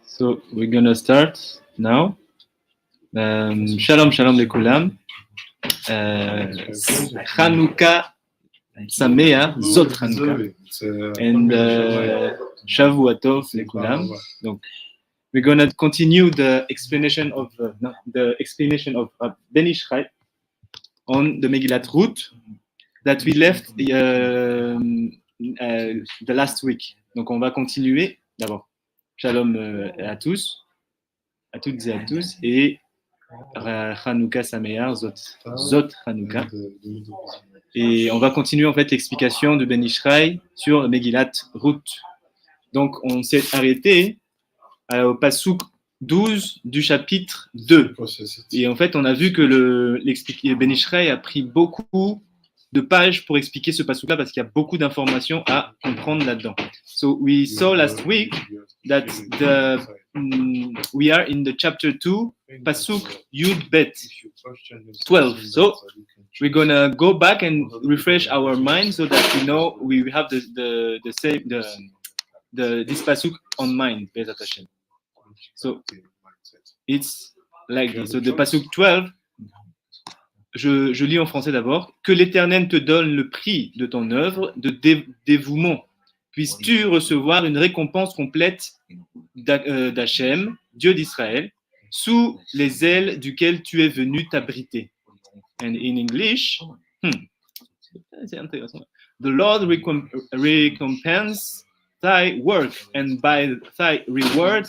So we're gonna start now. Shalom, shalom lekulam. Chanukah Sameach, Zot Chanukah, and Shavua Tov lekulam. Donc, we're gonna continue the explanation of Ben Ishchai on the Megilath Ruth that we left the last week. Donc, on va continuer d'abord. Shalom à tous, à toutes et à tous, et Chanukah Sameach, Zot Chanukah. Et on va continuer en fait l'explication de Ben Ishchai sur Megilath Ruth. Donc, on s'est arrêté au Passouk 12 du chapitre 2. Et en fait, on a vu que Ben Ishchai a pris beaucoup de pages pour expliquer ce passouk-là parce qu'il y a beaucoup d'informations à comprendre là-dedans. So we saw last week that we are in the chapter 2, pasuk Yud Bet 12. So we're gonna go back and refresh our mind so that we have the same this pasuk on mind, Bezat Hashem. So it's like this. So the pasuk 12. Je lis en français d'abord. Que l'Éternel te donne le prix de ton œuvre de dévouement. Puisses-tu recevoir une récompense complète d'Hachem, Dieu d'Israël, sous les ailes duquel tu es venu t'abriter. And in English, c'est intéressant. The Lord recompense thy work, and by thy reward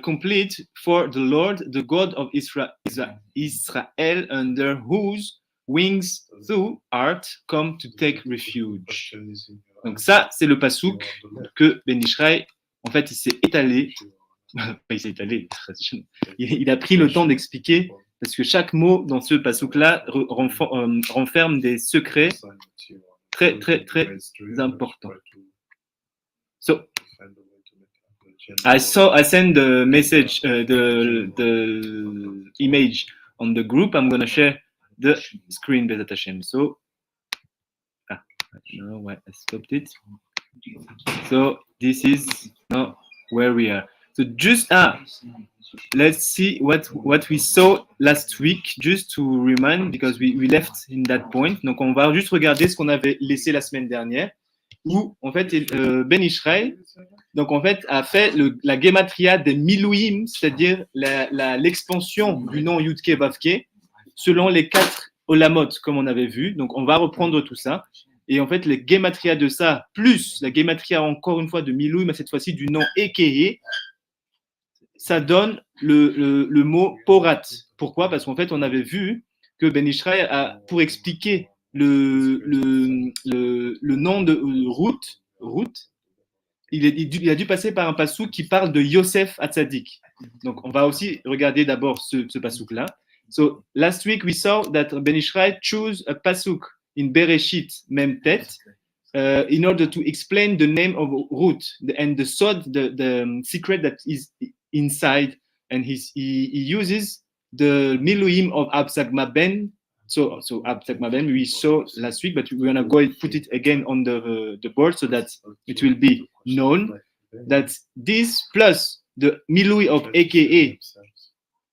complete for the Lord, the God of Israel, under whose wings thou art come to take refuge. Donc ça, c'est le passouk que Ben Ishchai, en fait, il s'est étalé. Il a pris le temps d'expliquer, parce que chaque mot dans ce passouk-là renferme des secrets très, très, très importants. So, I sent the message, the image on the group. I'm gonna share the screen, Bezat Hashem. So, I don't know why I stopped it. So this is now where we are. So let's see what we saw last week, just to remind, because we left in that point. Donc on va juste regarder ce qu'on avait laissé la semaine dernière, où en fait Ben Ishchai, donc en fait a fait la gematria des milouim, c'est-à-dire l'expansion du nom Yudke Vavke selon les 4 olamot, comme on avait vu. Donc on va reprendre tout ça. Et en fait, les gematria de ça, plus la gematria encore une fois de milouim, mais cette fois-ci du nom Ekeye, ça donne le mot Pourat. Pourquoi? Parce qu'en fait, on avait vu que Ben Ishchai a, pour expliquer le nom de Ruth, il a dû passer par un passouk qui parle de Yossef Hatzadik. Donc, on va aussi regarder d'abord ce passouk-là. So, last week we saw that Ben Ishchai chose a passouk in Bereshit, Mem Tet, in order to explain the name of Ruth and the sod, the secret that is inside, and he uses the miluim of Absagma Ben. So Absagma Ben we saw last week, but we're gonna go and put it again on the board so that it will be known that this plus the milui of AKA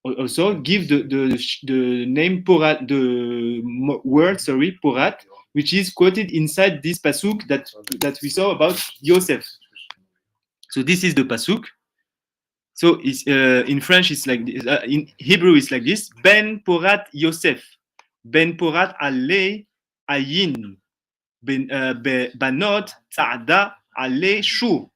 also give the name Pourat, the word Pourat, which is quoted inside this pasuk that we saw about Yosef. So this is the pasuk. So it's, in French, it's like this. In Hebrew, it's like this: Ben Pourat Yossef, Ben Pourat Ale Ayin, Banot Tzada Ale Shu.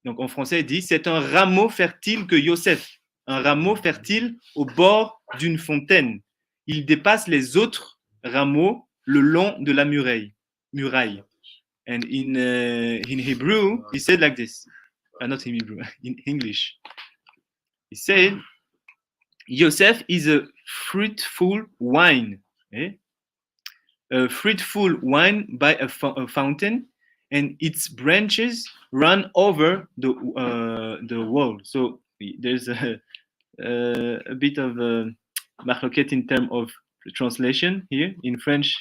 Donc en français, il dit c'est un rameau fertile que Yosef, un rameau fertile au bord d'une fontaine. Il dépasse les autres rameaux le long de la muraille. And in Hebrew, he said like this. Not in Hebrew, in English. He said, Yosef is a fruitful wine. A fruitful wine by a fountain, and its branches run over the wall. So there's a bit of a machloket in terms of translation here. In French,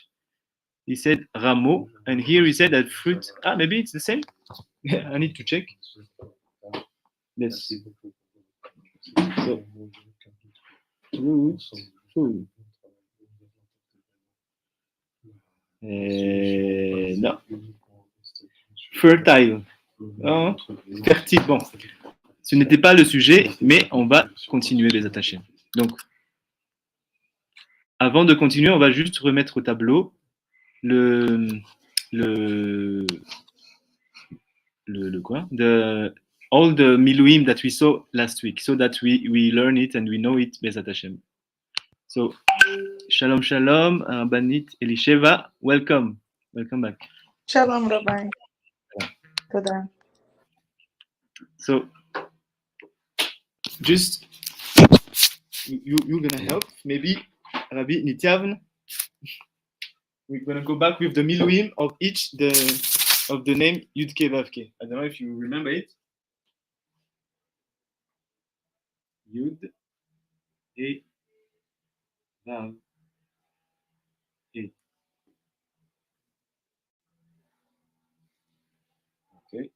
he said rameau, and here he said that fruit. Maybe it's the same. I need to check. Yes. So, Ruth. Non. Fertile. Non. Fertile. Bon. Ce n'était pas le sujet, mais on va continuer les attachés. Donc, avant de continuer, on va juste remettre au tableau le quoi? All the miluim that we saw last week, so that we learn it and we know it, Bezat Hashem. So, shalom, shalom, Banit Elisheva, welcome back. Shalom, Rabbi. Toda. So, just you're gonna help, maybe Rabbi Nityavn. We're gonna go back with the miluim of each of the name Yudke Vavke. I don't know if you remember it. Yud, He, Vav, He. Okay.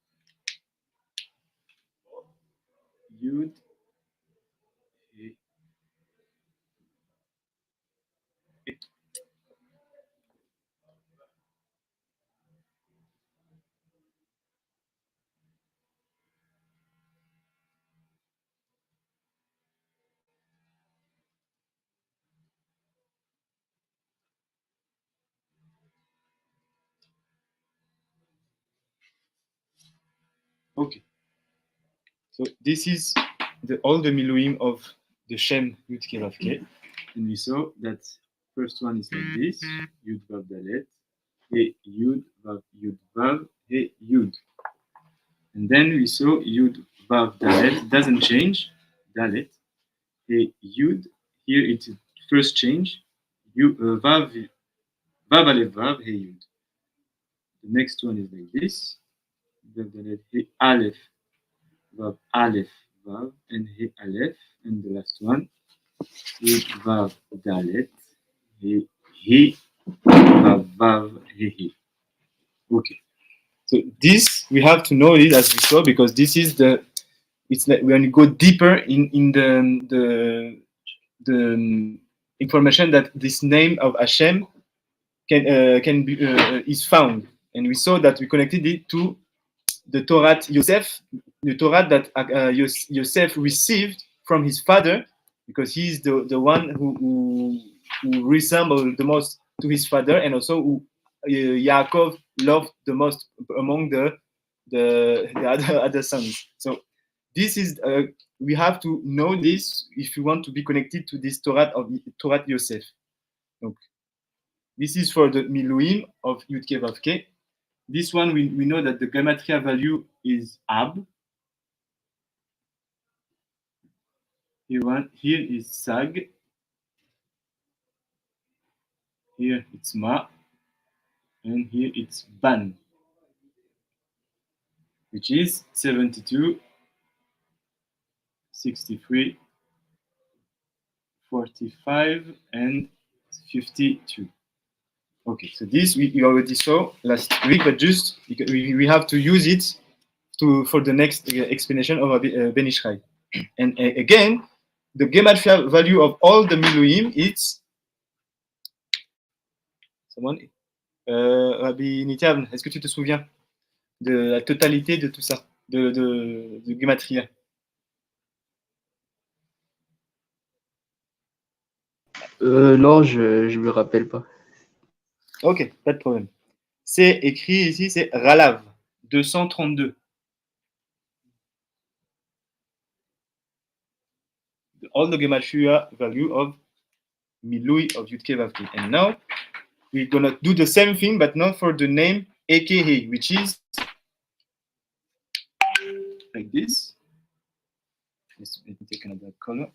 Yud, He, He. Okay. So this is all the miluim of the Shem Yudke Vavke. And we saw that first one is like this, Yud Vav Dalet, He Yud Vav, He Yud. And then we saw Yud Vav Dalet, doesn't change, Dalet, He Yud, here it's first change, Vav Aleph Vav, He Yud. The next one is like this, Vav Dalet, He Aleph, Vav Aleph, Vav, and He Aleph, and the last one, Yud Vav Dalet, He Vav Vav, He. Okay. So this we have to know it as we saw because this is it's like when you go deeper in the information that this name of Hashem can be is found, and we saw that we connected it to the Torah Yossef, the Torah that Yosef received from his father, because he's the one who resembled the most to his father, and also who Yaakov loved the most among the other sons. So this is we have to know this if you want to be connected to this Torah of Torah Yosef. Donc, this is for the Miluim of Yudke Vavke. This one we know that the gematria value is Ab. Here is Sag. Here it's Ma. And here it's Ban, which is 72, 63, 45, and 52. Okay, so this we already saw last week, but just we have to use it for the next explanation of Ben Ishchai. And again, the gematria value of all the miluim is someone. Rabbi Nitiavn, est-ce que tu te souviens de la totalité de tout ça, de gematria? Non, je me rappelle pas. Ok, pas de problème. C'est écrit ici, c'est Ralav, 232. All the gematria value of Milui of Yudke Vavke. And now we're gonna do the same thing, but not for the name AKA, which is like this. Let me take another color.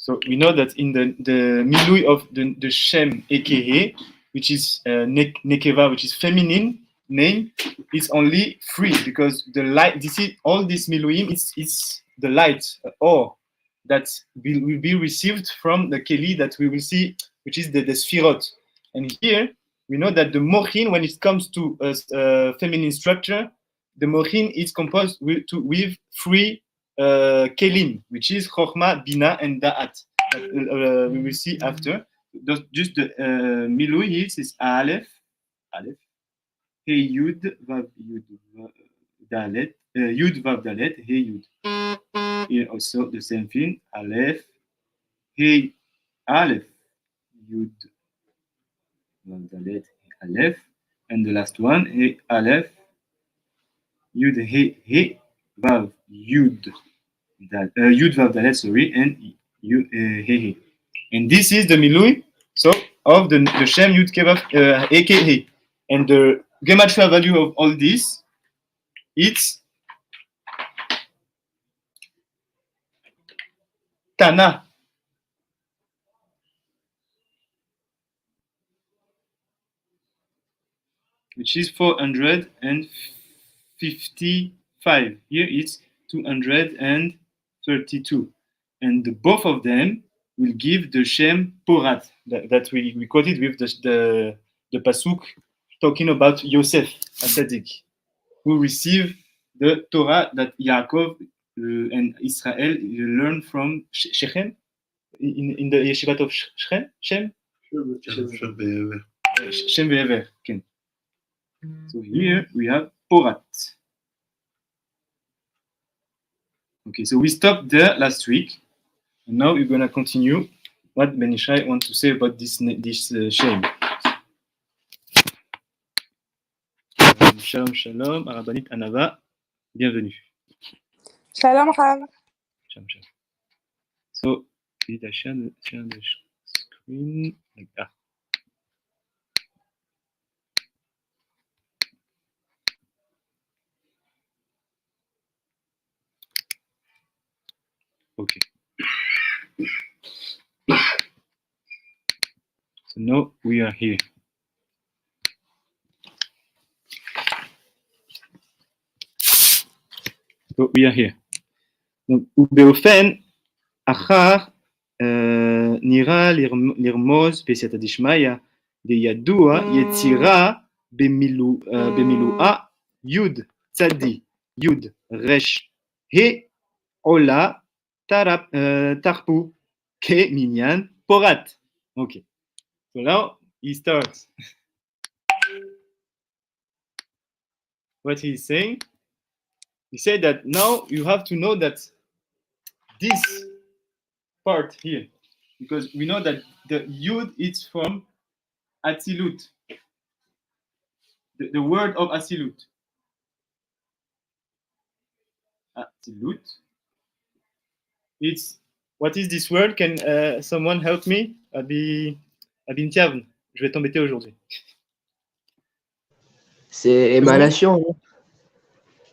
So we know that in the milui of the Shem Ekehe, which is Nekeva, which is feminine name, is only 3 because the light. This is all this miluim. It's the light or that will be received from the keli that we will see, which is the sphirot. And here we know that the mochin, when it comes to feminine structure, the mochin is composed with 3 kelim, which is chokhmah, bina, and da'at. We will see after. Just the milui is aleph, hey yud vav dalet, yud vav dalet, hey yud. Here also the same thing, aleph, hey aleph, yud vav dalet, aleph, and the last one, hey aleph, yud hey vav yud. Yud vav dalet, sorry, and yud he. And this is the milui, so of the Shem Yud Kevav AKA. And the gematria value of all this, it's Tana. Which is 455. Here it's 232. And both of them will give the Shem Pourat that we quoted with the Pasuk talking about Yosef, a tzaddik, who received the Torah that Yaakov and Israel learned from Shechem in the yeshivat of Shechem? Shem Ve'ever. So here we have Porat. Okay, so we stopped there last week, and now we're gonna continue what Ben Ishai wants to say about this shame. Shalom, shalom, Arabanit Anava, bienvenue. Shalom, Rav. Shalom, shalom. So, we need to share the screen like that. Okay. So now we are here. So we are here. Donc, ובאופן אחר נראה לרמוז בסייעתא דשמיא לידוע יצירה במילואה יוד צדי יוד רש עולה תרפו כמניין פורת. Okay. So now he starts. What he's saying, he said that now you have to know that this part here, because we know that the Yud is from Atzilut, the word of Atzilut. Atzilut. It's, what is this word? Can someone help me? Abin Tiavn, je vais t'embêter aujourd'hui. C'est émanation, non?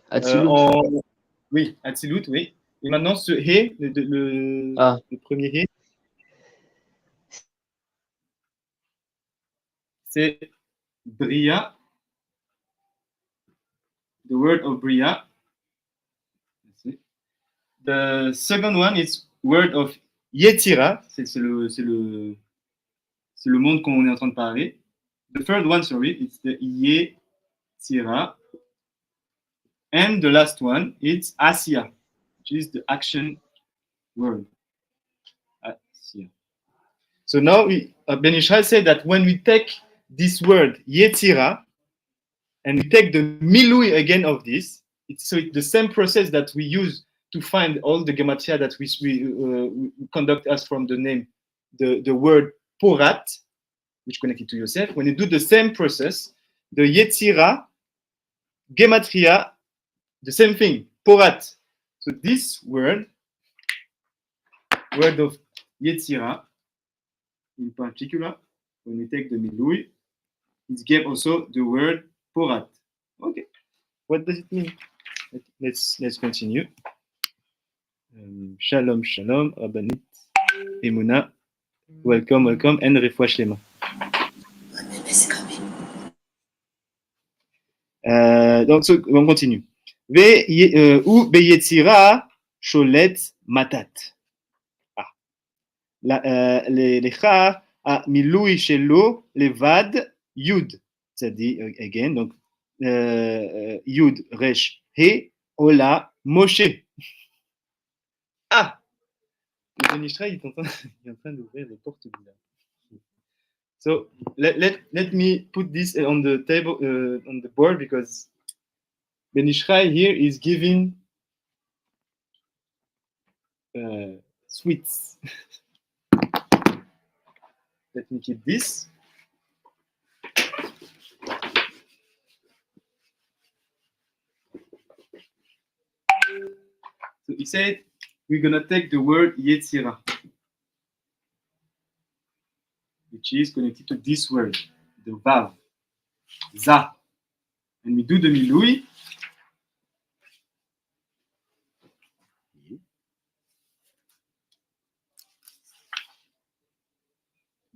Atzilut. Oui, Atzilut, oui. Et maintenant, ce He, le premier He, c'est Bria, the word of Bria. The second one is word of Yetzira, c'est le monde qu'on est en train de parler. The third one, sorry, it's the Yetzira. And the last one, it's Asiya, which is the action word. Asiya. So now Ben Ishai said that when we take this word Yetzira and we take the milui again of this, it's the same process that we use to find all the gematria that we conduct us from the name, the word Porat, which connected to Yosef. When you do the same process, the Yetzira, gematria, the same thing, Porat. So this word of Yetzira, in particular, when we take the milui, it gave also the word Porat. Okay, what does it mean? Let's continue. Shalom, shalom, Rabbanit Emuna, welcome, and refoua shlema. Donc, on continue. Ou beyetzira sholet matat. Lecha a milui shelo levad yud. C'est-à-dire, again, donc, yud resh he ola moshe. Ah! Le Benishra, il est en train d'ouvrir les portes du là. So let me put this on the table, on the board, because Benishra here is giving sweets. Let me keep this. So he said, we're gonna take the word Yetzira, which is connected to this word, the Vav, Za. And we do the Milui.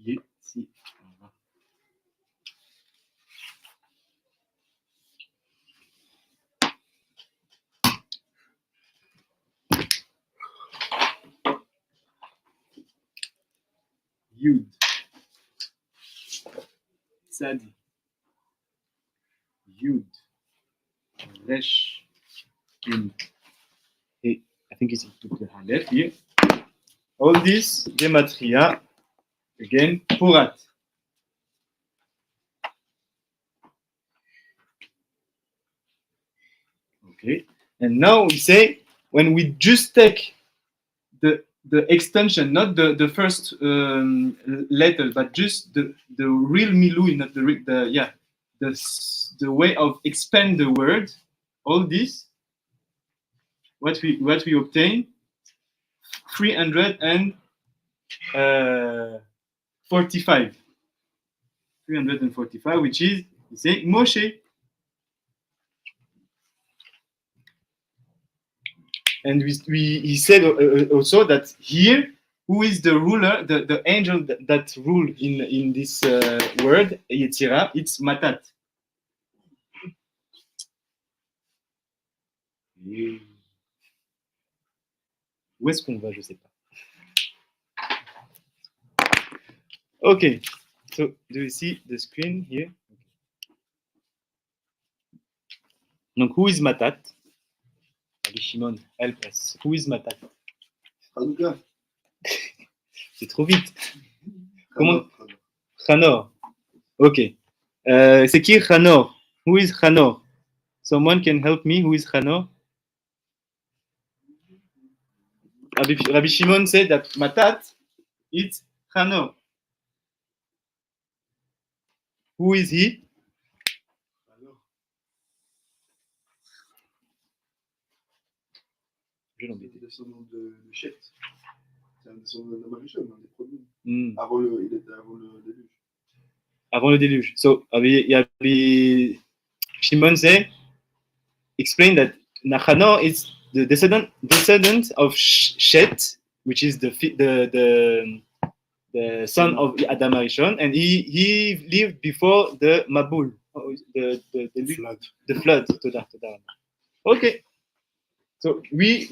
Yetzira. Yud. Tzadi. Yud. Resh. In. Hey, I think it's the left here. All this, gematria, again, Pourat. Okay, and now we say, when we just take the extension, not the first letter, but just the real milui, not the way of expand the word, all this, what we obtain, 345, which is, we say Moshe. And he said also that here, who is the ruler, the angel that rule in this word, Yetzira, it's Matat. Où est-ce qu'on va, je sais pas. Okay, so do you see the screen here? Donc, who is Matat? Rabbi Shimon, help us. Who is Matat? C'est trop vite. Comment? Chanor. Ok. C'est qui Chanor? Who is Chanor? Someone can help me? Who is Chanor? Rabbi Shimon said that Matat, it's Chanor. Who is he? Je l'embête. C'est un descendant de Chet. C'est un descendant de Marie-Chon, un des premiers. Il était avant le déluge. Avant le déluge. So, Rabbi Shimon said, explain that Nachanor is the descendant of Shet, which is the son of Adam Arishon, and he lived before the Mabul, the flood. Okay. So we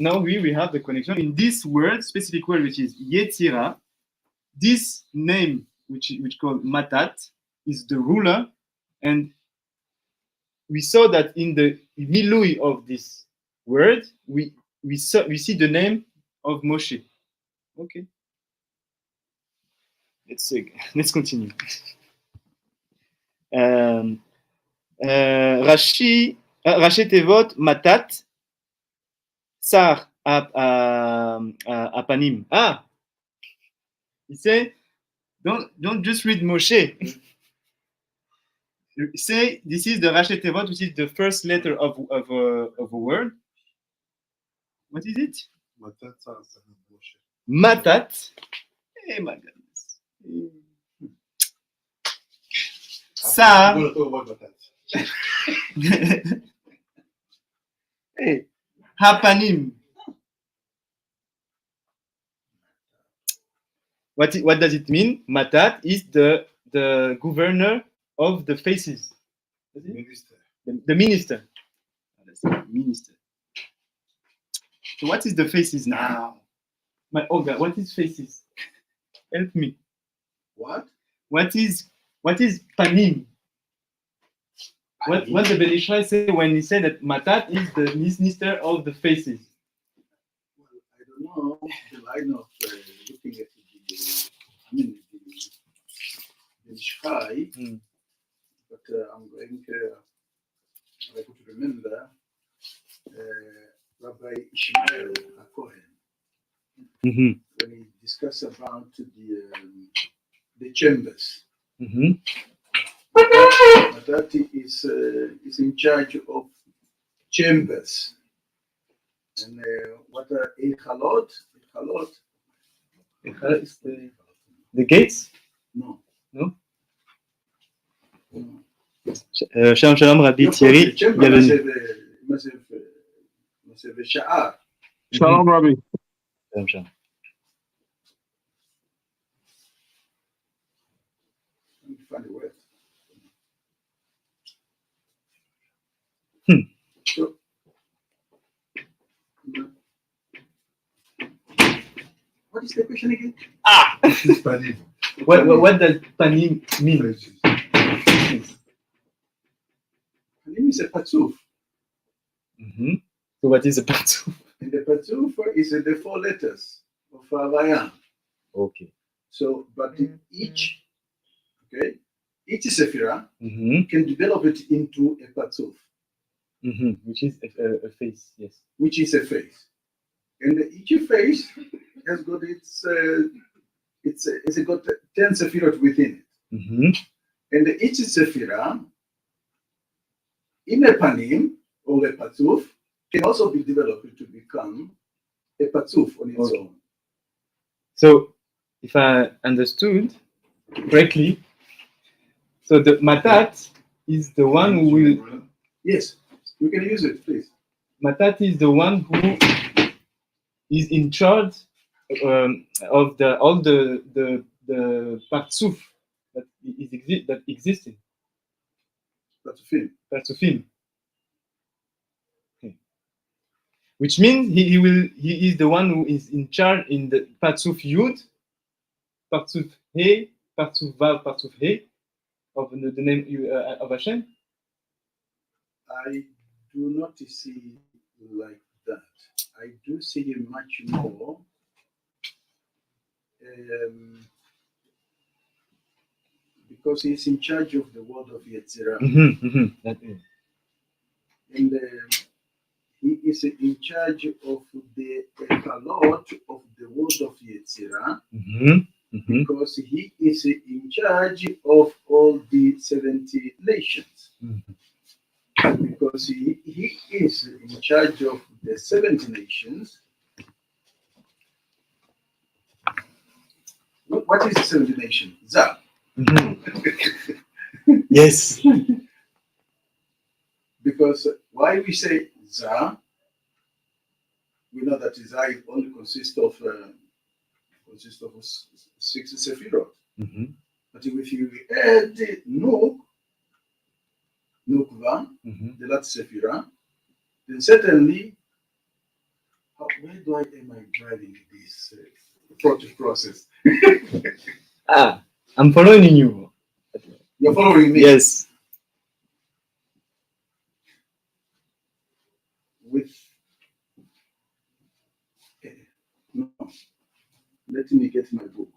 have the connection in this word, specific word, which is Yetzira. This name, which called Matat, is the ruler, and we saw that in the Milui of this word, we see the name of Moshe. Okay. Let's continue. Rashi Tevot Matat Sar Apanim. Ah, he said, don't just read Moshe. Say this is the Rashi Tevot, which is the first letter of a word. What is it? Matat. Hey, my goodness. Sar. Hey, Hapanim. What does it mean? Matat is the governor of the faces. Minister. The minister. Minister. So what is the faces now? My Olga, what is faces? Help me. What? What is panim? What did the Belishai say when he said that Matat is the minister of the faces? Well, I don't know the line of looking at the sky, but I'm going to remember Rabbi Ishmael Cohen when he discussed about the chambers. Matat is in charge of chambers. And what are Echalot? Echalot is the gates? No. Shalom, shalom, Rabbi Thierry. Shalom, Rabbi. Shalom, shalom. Find a word. So, what is the question again? Panim. What does panim mean? Panim is a patzuf. So what is a patzuf? And the patzuf is the 4 letters of Havaya. Okay. So, but each sephira can develop it into a patzuf. Which is a face, yes. Which is a face. And each face has got it's got 10 sephirot within it. And each sephira in a panim or a patzuf can also be developed to become a patzuf on its own. So, if I understood correctly, so the Matat is the one who will. Yes, you can use it, please. Matat is the one who is in charge of all the patzuf that existing. Patzufim. Okay. Which means he is the one who is in charge in the patzuf Yud, patzuf He, patzuf Vav, patzuf He of the name of Hashem. I do not see like that. I do see much more because he's in charge of the world of Yetzirah. And he is in charge of the Echalot of the world of Yetzirah because he is in charge of all the 70 nations. Because he is in charge of the 70 nations. What is the 70 nation? Zah. Yes. Because why we say Zah, we know that Zah only consists of 6 sephirot. But if you add Nukva, the last sephira, then certainly, where am I driving this process? I'm following you. You're following me? Yes. No. Let me get my book.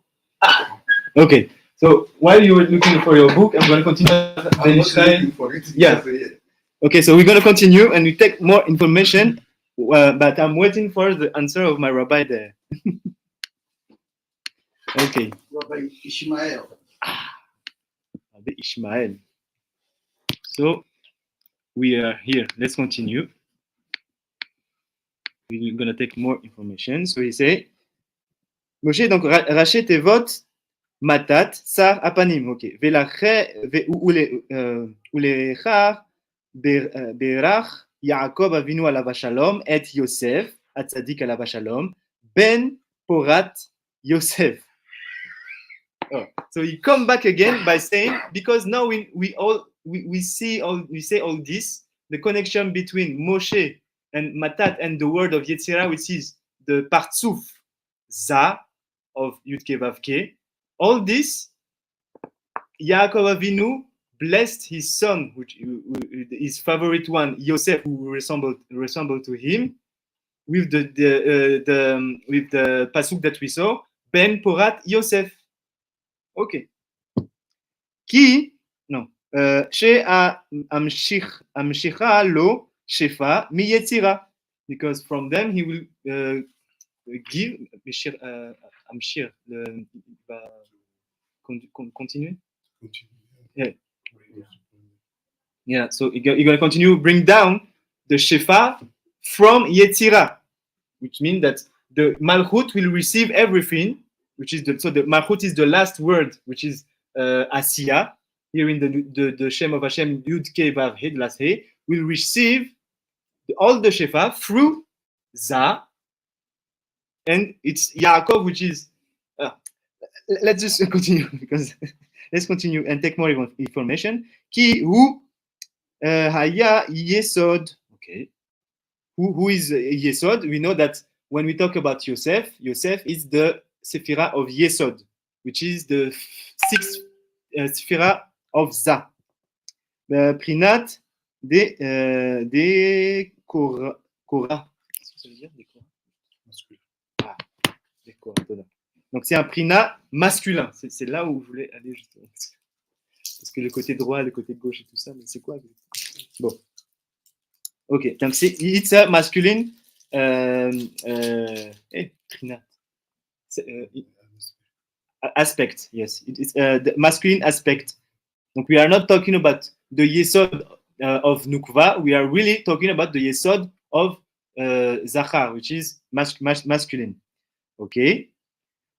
Okay. So while you were looking for your book, I'm going to continue. I'm not looking for it. Yeah. Okay, so we're going to continue and we take more information, but I'm waiting for the answer of my rabbi there. Okay. Rabbi Ishmael. Rabbi Ishmael. So we are here. Let's continue. We're going to take more information. So he say, Moshe, donc rachet tes votes. Matat, Sar, Apanim, ok. Ulechar, Berach, Yaakov Avinu alav shalom, et Yosef, Atzadik alav shalom, Ben Pourat Yossef. Oh. So he come back again by saying, because now we say all this, the connection between Moshe and Matat and the word of Yetzirah, which is the Partsuf Za of Yudke Vavke. All this, Yaakov Avinu blessed his son, his favorite one, Yosef, who resembled to him, with the pasuk that we saw, Ben Pourat Yossef. Okay. Qui non. Amshicha lo shefa mi yetzira, because from them he will give Amshir. Continue. Yeah. Yeah. So you're gonna continue bring down the shefa from yetzira, which means that the malchut will receive everything, which is the malchut is the last word, which is Asiya. Here in the Shem of Hashem, Yud Kei Vav He, the last He, will receive all the Shefa through Za, and it's Yaakov, which is. Let's just continue, because let's continue and take more information. Ki hu haya Yesod. Okay. Who is Yesod? We know that when we talk about Yosef, Yosef is the Sephira of Yesod, which is the sixth Sephira of Za. Prinat de Korah. Qu'est-ce que ça veut dire, des Korah? Masculin. Ah, des Korah. Donc c'est un Prinat masculin. C'est là où je voulais aller justement. Parce que le côté droit, le côté gauche et tout ça, mais c'est quoi? Bon. Ok, donc it's a masculine Prinat. Aspect, yes. It's the masculine aspect. Donc, we are not talking about the Yesod of Nukva. We are really talking about the Yesod of Zachar, which is masculine. Okay.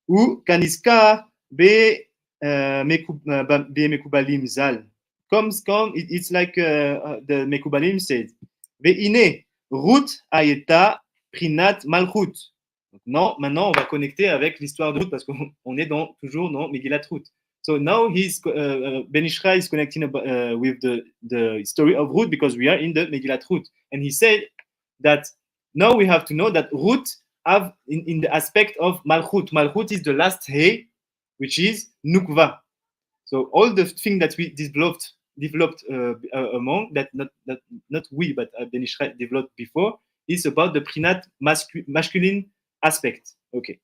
Ou Kaniska be Mekubalim Zal. It's like the Mekubalim said. Ve'ine Ruth Ayeta Prinat Malchut. Non, maintenant on va connecter avec l'histoire de Ruth parce qu'on est toujours dans Megilath Ruth. So now Ben Ishra is connecting with the story of Ruth because we are in the Megilath Ruth, and he said that now we have to know that Ruth have in the aspect of Malchut. Malchut is the last He, which is Nukva. So all the things that we developed among that not we but Ben Ishra developed before is about the Prinat masculine aspect. Okay.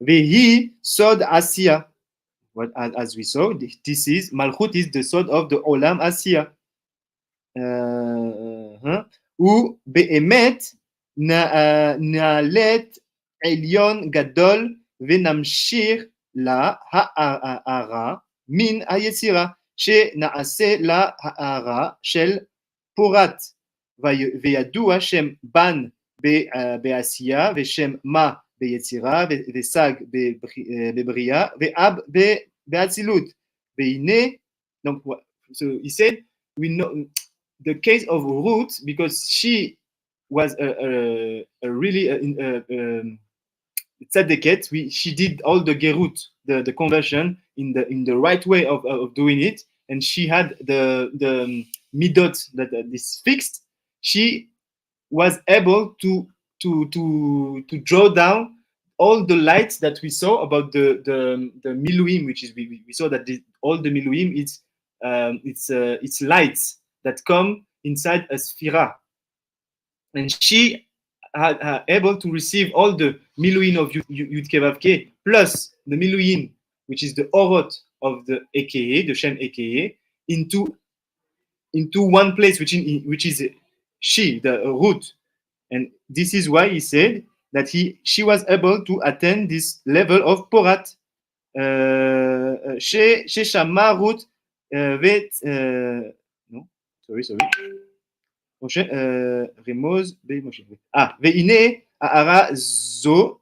Vehi Sod Asiya. As we saw, this is Malchut is the Sod of the Olam Asiya. U Be'emet Na'alet Elyon Gadol Venamshir La Ha'ara Min Hayesira She Na'ase La Ha'ara Shel Pourat Veyadua Shem Ban Be'asiya Veshem Ma Be'yetzira Vesag Be'bria Ve'ab Be'atzilut Ve'ine. Donc, so he said, we know the case of Ruth because she was a really tzaddiket. She did all the gerut, the conversion in the right way of doing it, and she had the midot that is fixed. She was able to draw down all the lights that we saw about the miluim, which is we saw that all the miluim it's lights that come inside a sphira, and she had able to receive all the miluim of Yud Kevavke plus the miluim, which is the orot of the Eke, the Shem Eke, into one place, which is she, the root. And this is why he said that she was able to attain this level of Porat. Sheshama Ruth no, sorry. Remoz Veine Aara Zo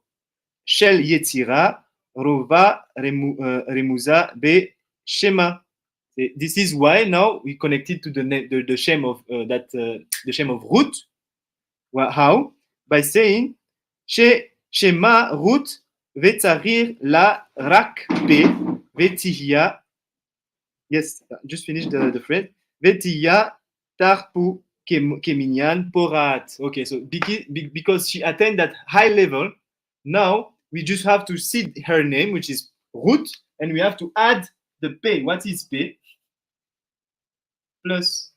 Shel Yetzira Rova Remuza Be Shema. This is why now we connected to the Shem of the Shem of Ruth. How? By saying Shema Ruth Vetzarir la rak pe vetihia. Yes, just finish the phrase. Vetia tarpu keminyan porat. Okay, so because she attained that high level, now we just have to see her name, which is Ruth, and we have to add the pe. What is pe? Plus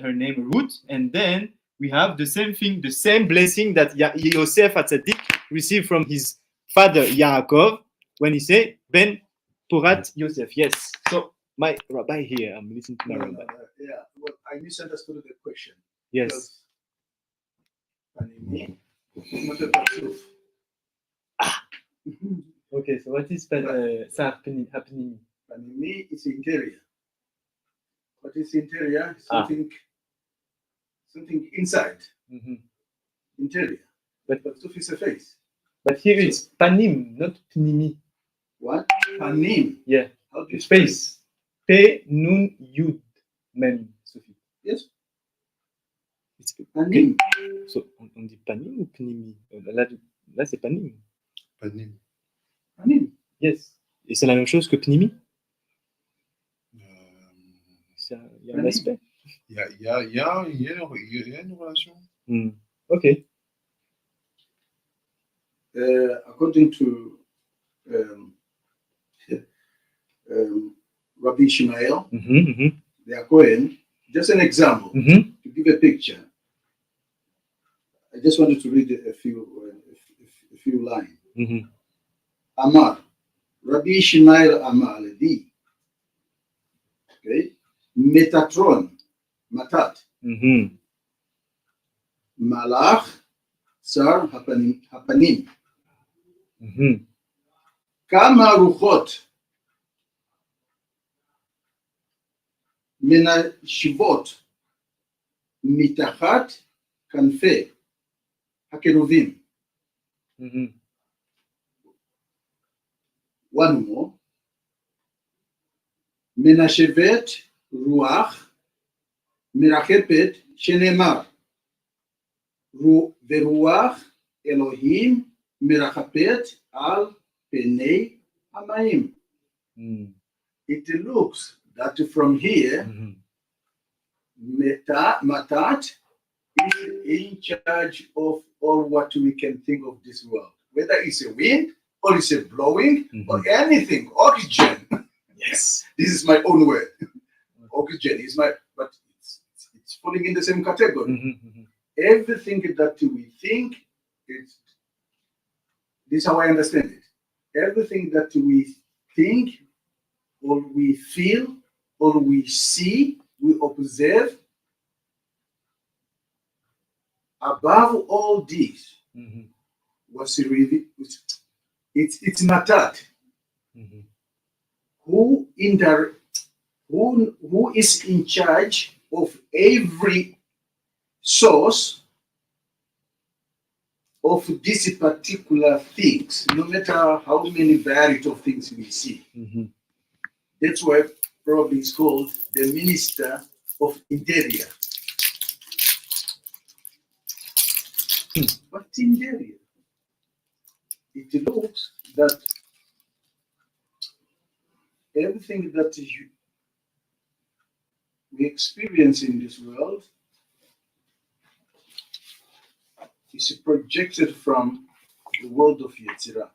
her name Ruth, and then we have the same thing, the same blessing that Yosef Atzadik received from his father Yaakov when he said Ben Pourat Yossef. Yes. So my rabbi here, I'm listening to my rabbi. Yeah, well, I misunderstood the question. Yes. Panini is not a pasuk. Okay, so what is happening? Panini is interior. What is interior? Something inside. Mm-hmm. Interior. But Pasuk is a face. But here it's panim, not pnimi. What? Panim. Yeah. How do you It's face. Pe nun yud mem. Sophie. Yes. It's Panim. So on dit panim ou pnimi? Là c'est panim. Panim. Panim. Yes. Et c'est la même chose que pnimi? Il y a un aspect. Il y a une relation. Okay. According to Rabbi Ishmael, they are Kohen. Just an example to give a picture. I just wanted to read a few lines. Amar, Rabbi Ishmael Amar Ledi. Okay, Metatron, Matat, Malach, Sar Hapanim. Kama Ruchot, Menashivot, Mitachat, Kanfe, Hakeruvim. One more. Menashevet Ruach Mirachepet Shenemar Veruach Elohim Mirachapet Al Penei Hamayim. It looks that from here Matat is in charge of all what we can think of this world, whether it's a wind or it's a blowing or anything, oxygen. Yes. This is my own word. Oxygen is but it's falling in the same category. Everything that we think, this is how I understand it. Everything that we think, or we feel, or we see, we observe, above all this, was really, it's Matat. Who is in charge of every source of these particular things, no matter how many variety of things we see. That's why probably it's called the Minister of Interior. What's interior? It looks that everything that we experience in this world is projected from the world of Yetzirah.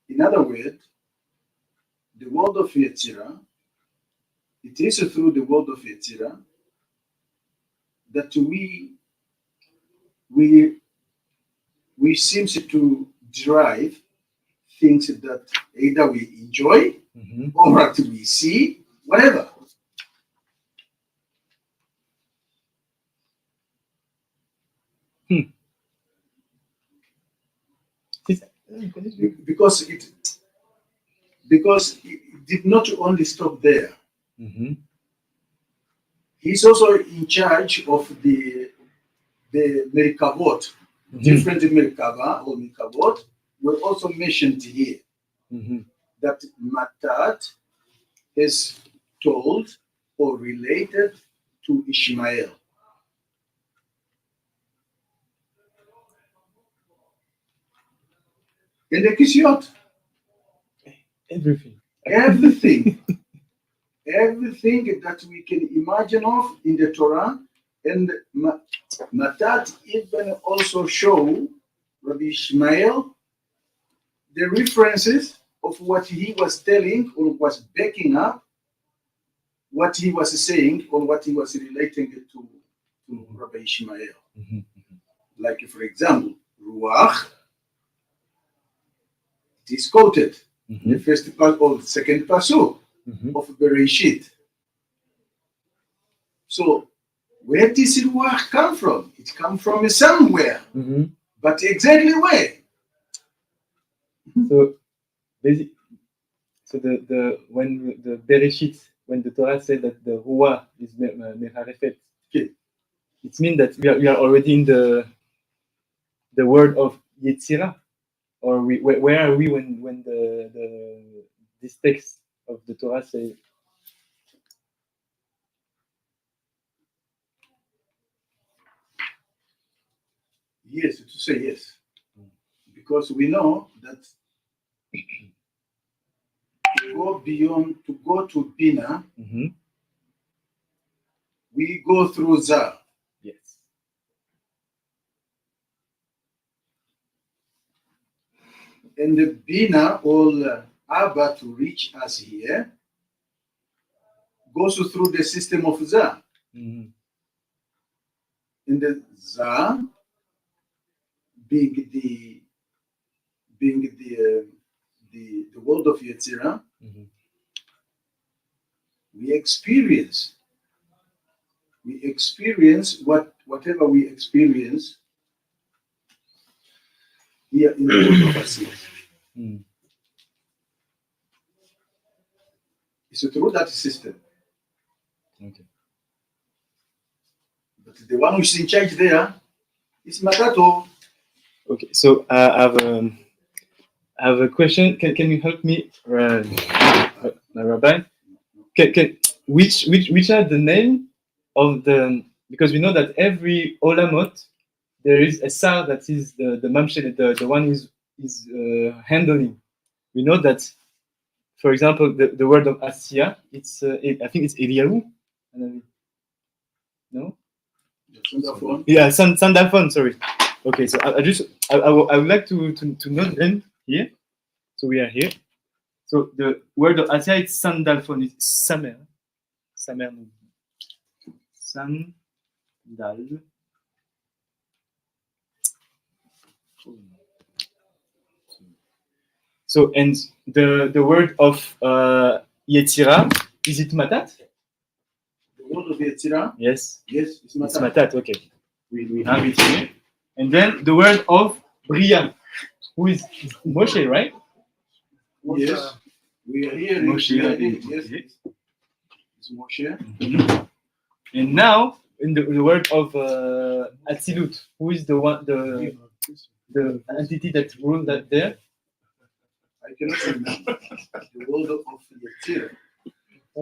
In other words, the world of Yetzirah, it is through the world of Yetzirah that we seem to derive things that either we enjoy or that we see, whatever. Because it did not only stop there. He's also in charge of the Merkavot. Different Merkava or Merkavot were also mentioned here. That Matat is told or related to Ishmael. and the Kishiot. Everything. Everything. Everything that we can imagine of in the Torah. And Matat even also show Rabbi Ishmael the references of what he was telling or was backing up what he was saying or what he was relating it to Rabbi Ishmael. Like, for example, Ruach, it is quoted in the first part or the second pasuk of Bereshit. So, where did this Ruach come from? It comes from somewhere, but exactly where? So, basic, so when the Bereshit, when the Torah said that the Ruach is Mecharefet, Okay. it means that we are already in the word of Yetzirah, or where are we when this text of the Torah say? Yes, to say yes, because we know that to go to Bina, we go through Zah. Yes. And the Bina or Abba to reach us here goes through the system of Zah. And the Zah being the world of Yetzirah, we experience whatever we experience here in the world of Asiyah. It's through that system. Okay. But the one who's in charge there is Matato. Okay. So I have a question. Can you help me, my rabbi? Which are the name of the, because we know that every olamot there is a sar that is the mamshet, the one who is handling. We know that, for example, the word of Asiya, it's I think it's Eliyahu. No? Sandalphon. Yeah, Sandalphon. Sorry. Okay, so I would like to note them here. So we are here. So the word of Asiya is Sandalphon. It's Samer. Sandal. So, and the word of Yetzirah, is it Matat? The word of Yetzirah? Yes. Yes, it's Matat. It's Matat, okay. We have it here. And then the word of Bria, who is Moshe, right? Yes. We are here. Moshe. Yes. It's Moshe. And now, in the word of Atzilut, who is the entity that ruled that there? I cannot remember the word of Yetzirah.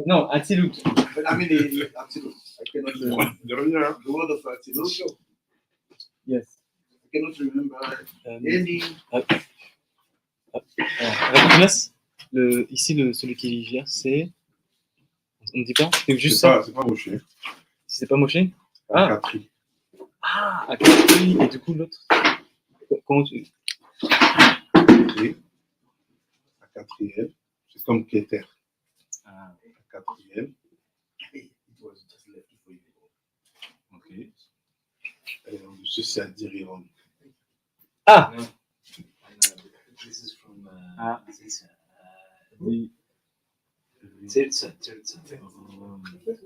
No, Atzilut. But I mean, Atzilut. I cannot remember the word of Atzilut. Yes. I cannot remember any. Ici, celui qui vient, c'est. On ne dit pas? C'est juste ça. ça. C'est pas Moshe. C'est pas Moshe? Akatri. Ah, Akatri. Et du coup, l'autre. Comment tu. Quatrième. C'est comme Keter. Ah. Quatrième. It was just left for you. Ok. Et en-dessus, c'est Adirion. Ah! This is from Tirza. the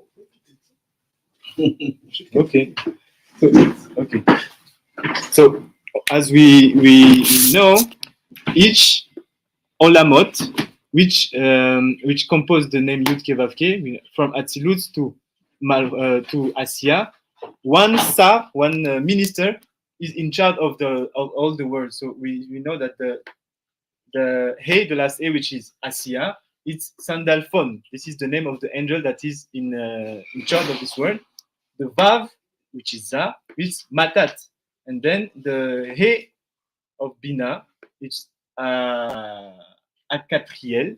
Okay. Okay. So, as we know, each olamot, which compose the name Yud Ke Vav Ke, from Atzilut to Asiya, one minister is in charge of all the words. So we know that the He, the last A, which is Asiya, it's Sandalphon. This is the name of the angel that is in charge of this world. The Vav, which is Za, is Matat, and then the He of Bina, it's à Catriel.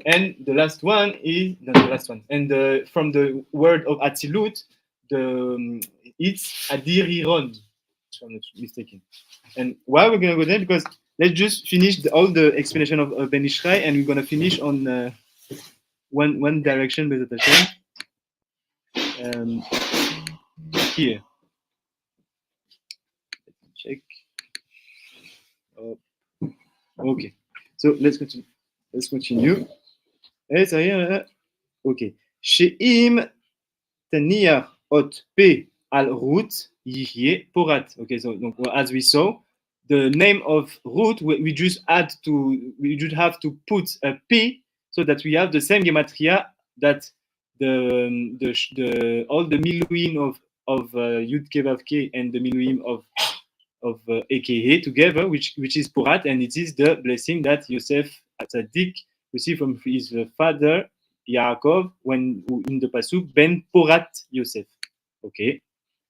And the last one is not the last one. And from the word of Atzilut, it's Adiriron, if I'm not mistaken. And why we're gonna go there? Because let's just finish all the explanation of Ben Ishrai, and we're gonna finish on one direction, Bezat Hashem. Here. Check. Oh. Okay. So let's continue. Okay. She'im Taniach Ot P al Ruth Yihye Porat. Okay, so as we saw, the name of Ruth we just have to put a P so that we have the same gematria that the all the miluim of Yud Kevav K and the miluim of AKA together, which is Porat, and it is the blessing that Yosef Atzadik received from his father Yaakov when in the pasuk Ben Porat Yosef. Okay,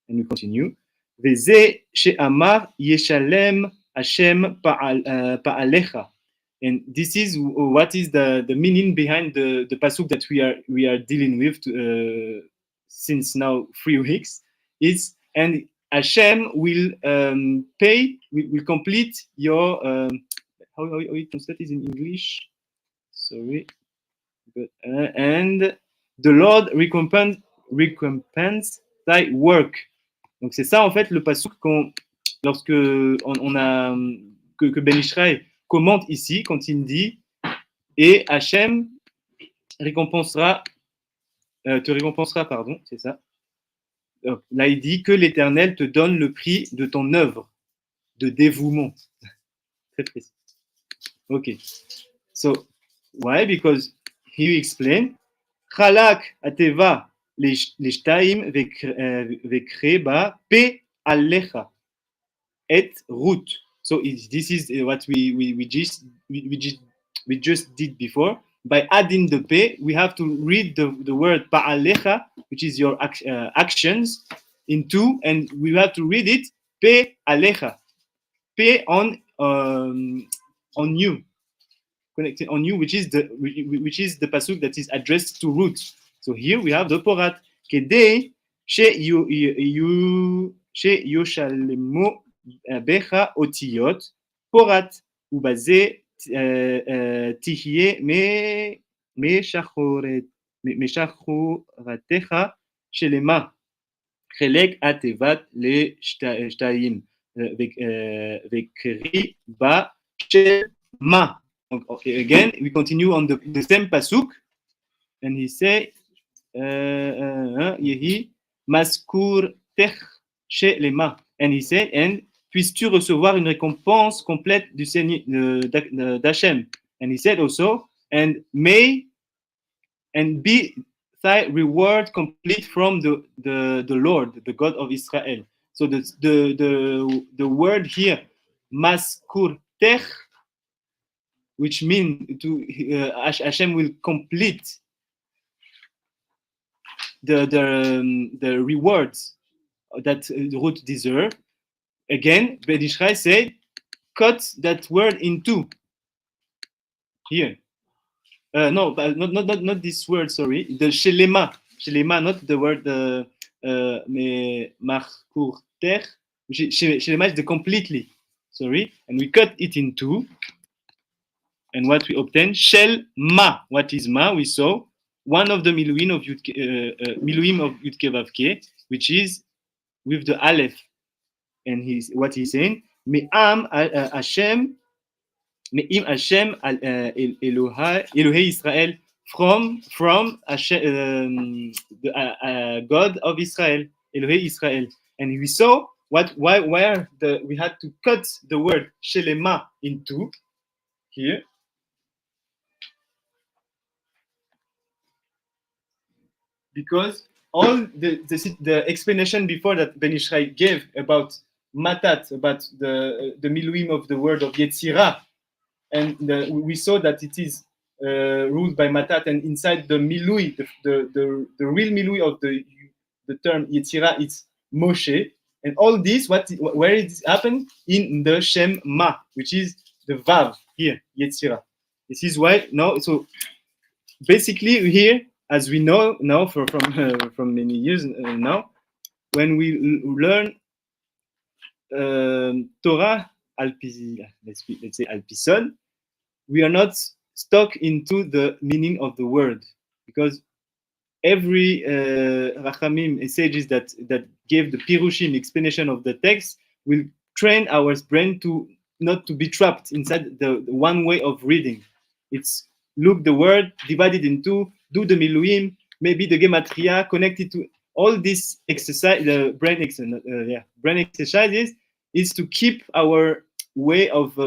and we continue. Veze she'amar yeshalem Hashem pa'alecha, and this is what is the meaning behind the pasuk that we are dealing with since now 3 weeks. It's and Hashem will pay, will complete your how you translate it in English? Sorry, but, and the Lord recompense thy work. Donc c'est ça en fait le pasuk lorsque on a que Ben Ishraï commente ici quand il dit et Hashem te récompensera, pardon, c'est ça. Là, il dit que l'Éternel te donne le prix de ton œuvre de dévouement. Très précis. Okay. So, why? Because he explained, Chalak ateva l'eshtaim vekreba pe alecha et root. So this is what we just did before. By adding the pe, we have to read the word pa'alecha, which is your actions, in two, and we have to read it pe alecha, pe on you, connected on you, which is the pasuk that is addressed to Ruth. So here we have the porat kedei she yoshalemu becha otiyot porat ubaze tihye meshachoratecha shelema chelek atevat le shtaim vekri ba shema. Again, we continue on the same pasuk, and he say, Yehi maskur tech shelema, and he said, and puisses-tu recevoir une récompense complète du Seigneur d'Hachem. And he said also, and may and be thy reward complete from the Lord, the God of Israel. So the word here, maskurtech, which means to Hashem will complete the rewards that Ruth deserve. Again, Ben Ishraï said, cut that word in two. Here, no, but not this word. Sorry, the shelema, not the word markurter. Shelema is the completely. Sorry, and we cut it in two. And what we obtain, shel ma. What is ma? We saw one of the miluim of Yud Kevav Ke, which is with the aleph. And what he's saying, me'am Hashem, me'im Hashem Elohei Israel, from Hashem, the God of Israel, Elohei Israel. And we saw where we had to cut the word shelema in two here. Because all the explanation before that Ben Ishraï gave about Matat, about the miluim of the word of Yetzirah, and we saw that it is ruled by Matat, and inside the milui, the real milui of the term Yetzirah, it's Moshe, And all this, where it happened? In the Shem Ma, which is the Vav here, Yetzirah. This is why now. So basically, here, as we know now from many years now, when we learn Torah let's say Alpison, we are not stuck into the meaning of the word, because every Rachamim sages that gave the Pirushim explanation of the text will train our brain to not to be trapped inside the one way of reading. It's look the word, divide it in two, do the miluim, maybe the gematria, connect it to all this exercise, the brain exercises, is to keep our way of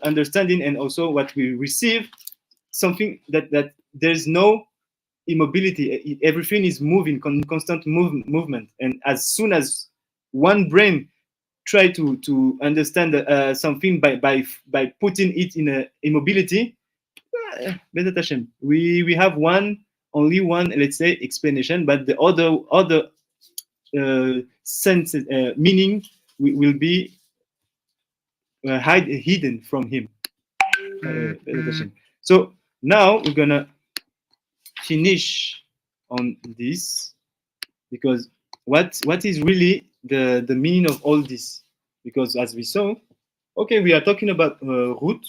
understanding, and also what we receive, something that there's no immobility. Everything is moving, constant movement. And as soon as one brain try to understand something by putting it in a immobility, we have only one, let's say, explanation, but the other sense meaning will be hidden from him. So now we're gonna finish on this, because what is really the meaning of all this? Because as we saw, okay, we are talking about Ruth,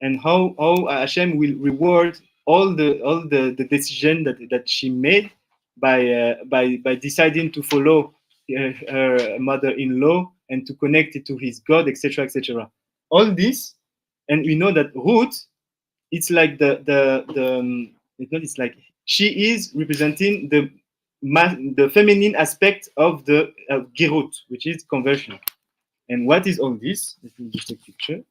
and how Hashem will reward all the decision that she made by deciding to follow her mother-in-law and to connect it to his God, etc., etc. All this, and we know that Ruth, it's like it's like she is representing the feminine aspect of the Gerut, which is conversion. And what is all this? Let me just take a picture.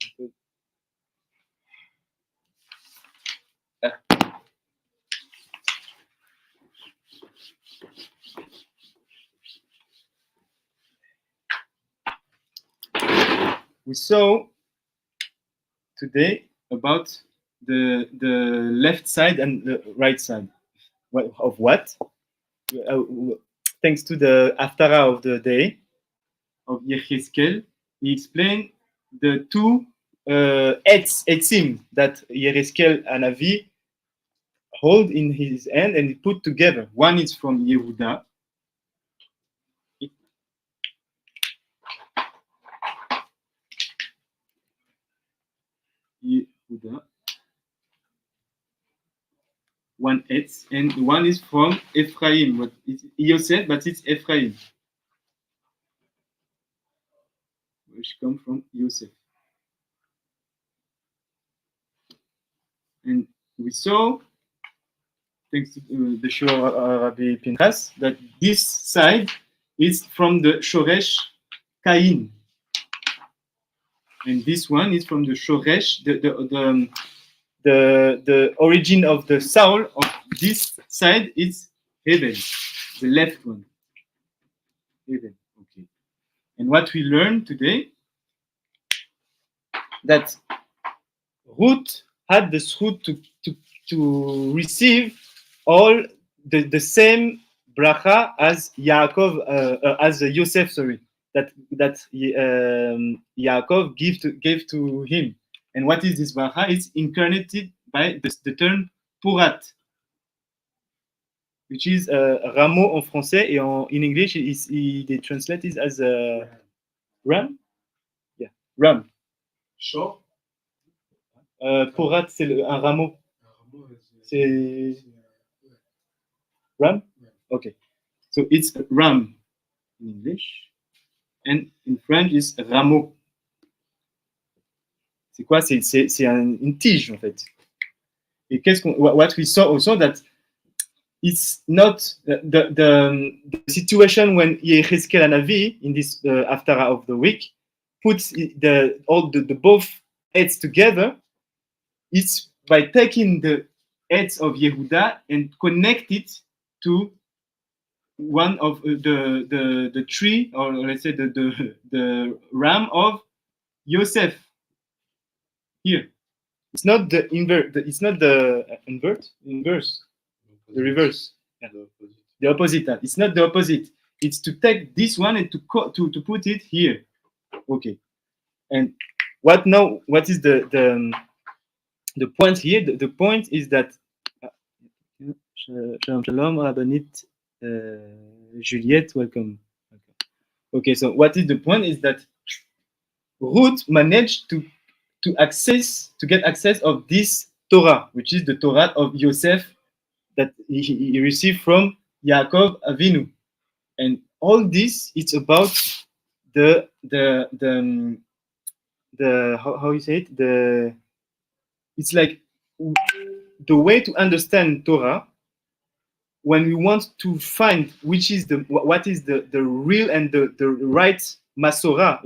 We saw today about the left side and the right side. Of what? Thanks to the Haftarah of the day of Yechezkel, he explained the two etzim that Yechezkel Hanavi hold in his hand and he put together. One is from Yehuda. Yehuda. One etz, and one is from Ephraim. But it's Yosef, but it's Ephraim, which come from Yosef. And we saw, thanks to the Shur Rabbi Pinchas, that this side is from the Shoresh Cain, and this one is from the Shoresh, the origin of the soul of this side is heaven, the left one. Heaven. Okay. And what we learned today, that Ruth had the Zchut to receive all the same bracha as Yaakov, as Yosef, sorry, that Yaakov gave to him. And what is this bracha? It's incarnated by the term Pourat, which is rameau en français, et in English they translate it as ram. Yeah, ram. Sure. Pourat, c'est un rameau. C'est ram? Okay. So it's ram in English, and in French it's rameau. C'est quoi? C'est une tige, en fait. Et what we saw also, that it's not the situation when Yechezkel Hanavi in this Haftarah of the week puts all the both heads together. It's by taking the heads of Yehuda and connect it to one of the tree, or let's say the ram of Yosef. Here, it's not the invert. It's not the inverse. The reverse. Yeah. The opposite. It's not the opposite. it's to take this one and to put it here. Okay. And what is the point here? The point is that Shalom, Rabbanit Juliette, welcome. Okay, so what is the point is that Ruth managed to get access of this Torah, which is the Torah of Yosef that he received from Yaakov Avinu. And all this, it's about the how you say it, it's like the way to understand Torah when we want to find which is what is the real and the right Masorah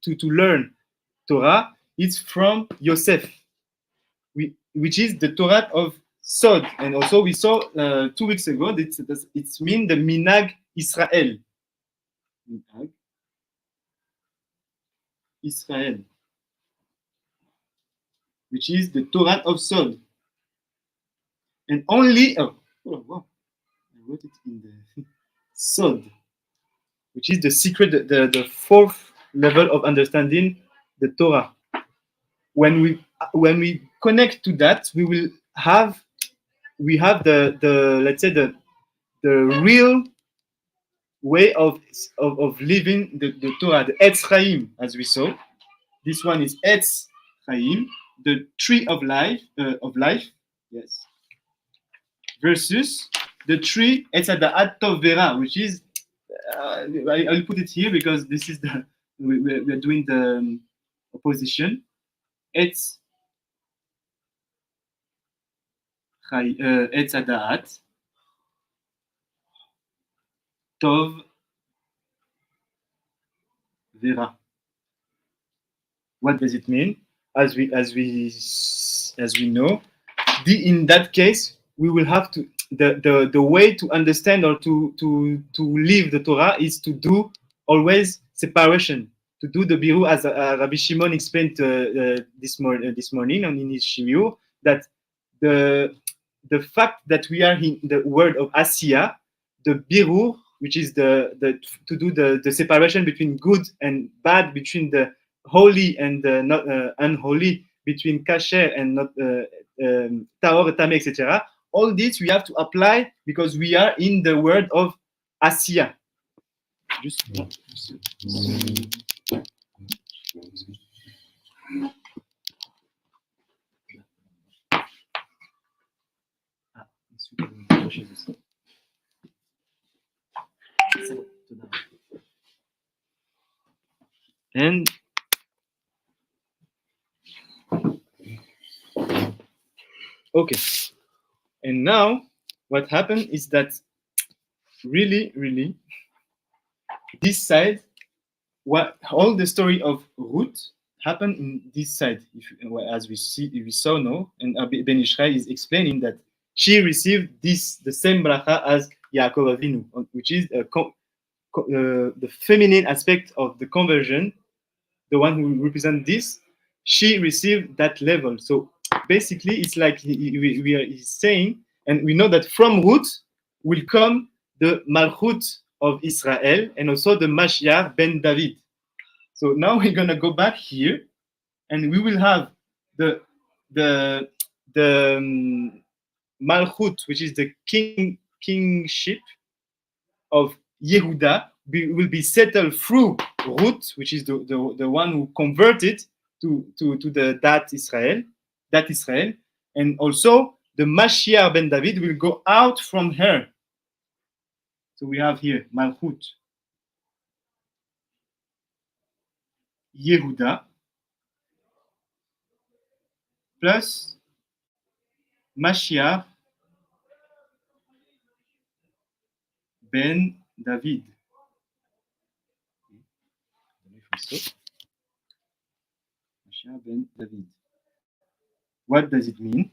to learn Torah. It's from Yosef, which is the Torah of Sod. And also we saw 2 weeks ago that it's mean the Minag Israel. Minag Israel, which is the Torah of Sod. And only, wow, I wrote it in the Sod, which is the secret, the fourth level of understanding the Torah. When we connect to that, we have the let's say the real way of living the Torah, the Etz Chaim, as we saw. This one is Etz Chaim, the tree of life, yes, versus the tree Etz Hadaat Tov Vera, which is I'll put it here because this is we're doing the opposition. Etz Hadaat Tov Vera. What does it mean? As we know, in that case, we will have to the way to understand or to live the Torah is to do always separation, to do the biru, as Rabbi Shimon explained this morning in his shiur, that the fact that we are in the word of Asiya, the biru, which is to do the separation between good and bad, between the holy and not unholy, between kasher and not taor, tame, etc. All this we have to apply because we are in the word of Asiya. And okay, and now what happened is that really this side, what all the story of Ruth happened in this side, as we saw now, and Ben Ishrai is explaining that she received the same bracha as Yaakov Avinu, which is the feminine aspect of the conversion, the one who represents this. She received that level. So basically, it's like he's saying, and we know that from Ruth will come the Malchut of Israel and also the Mashiach ben David. So now we're gonna go back here, and we will have the Malchut, which is the kingship of Yehuda, will be settled through Ruth, which is the one who converted to that Israel, and also the Mashiach ben David will go out from her. So we have here Malchut Yehuda plus Mashiach ben David. Mashiach ben David. What does it mean?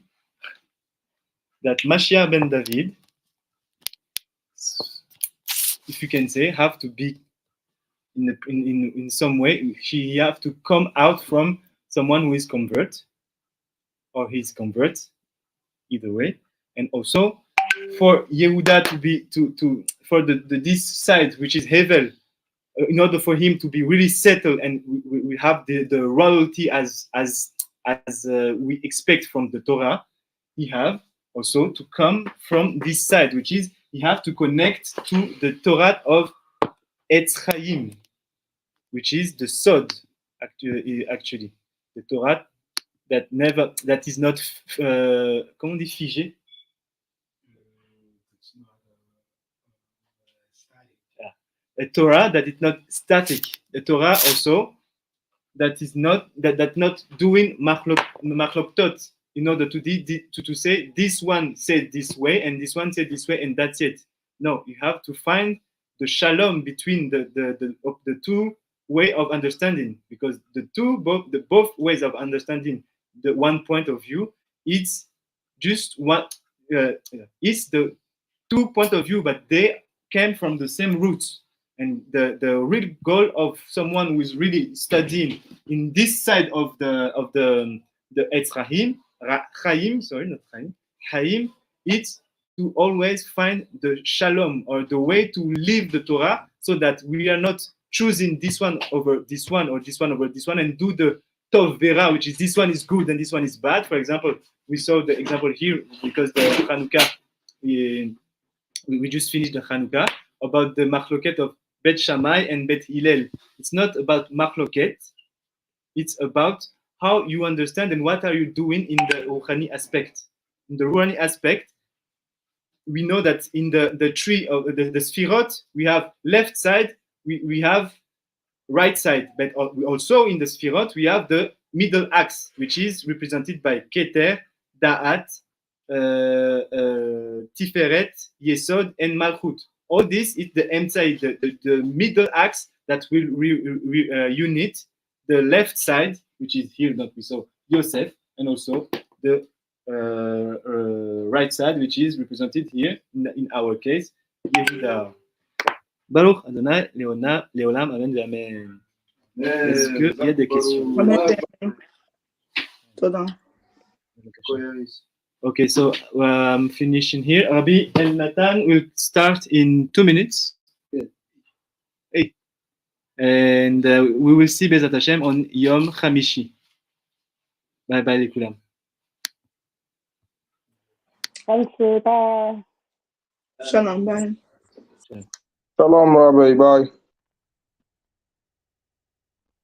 That Mashiach ben David, if you can say, have to be in some way, he have to come out from someone who is convert, or he's convert, either way, and also for Yehuda to be for this side, which is Hevel, in order for him to be really settled, and we have the royalty as we expect from the Torah, he have also to come from this side, which is he have to connect to the Torah of Etz Chaim, which is the Sod, actually the Torah that is not comment on dit figé? A Torah that is not static, a Torah also that is not not doing machloktot in order to say this one said this way and this one said this way and that's it. No, you have to find the shalom between the two way of understanding, because both ways of understanding the one point of view, it's just what it's the 2 point of view, but they came from the same roots. And the real goal of someone who is really studying in this side of the Etz Chaim, sorry, not Chaim, Chaim, it's to always find the shalom, or the way to live the Torah, so that we are not choosing this one over this one or this one over this one, and do the Tov Vera, which is this one is good and this one is bad. For example, we saw the example here because the Chanukah, we just finished the Chanukah about the machloket of Bet Shammai and Bet Hillel. It's not about machloket. It's about how you understand and what are you doing in the Ruhani aspect. In the Ruhani aspect, we know that in the tree of the Sfirot, we have left side, we have right side, but also in the Sfirot, we have the middle axe, which is represented by Keter, Da'at, Tiferet, Yesod, and Malchut. All this is the Emtsai, the middle axe that will unite the left side, which is here that we saw Yosef, and also the right side, which is represented here in our case Yehuda. Baruch Adonai Leolam Amen Amen. Est-ce qu'il y a des questions? Okay, so I'm finishing here. Rabbi El Natan will start in 2 minutes. Hey. And we will see Bezat Hashem on Yom Chamishi. Bye bye, Lekulam. Thank you. Bye. Shalom, bye. Shalom, Rabbi. Bye.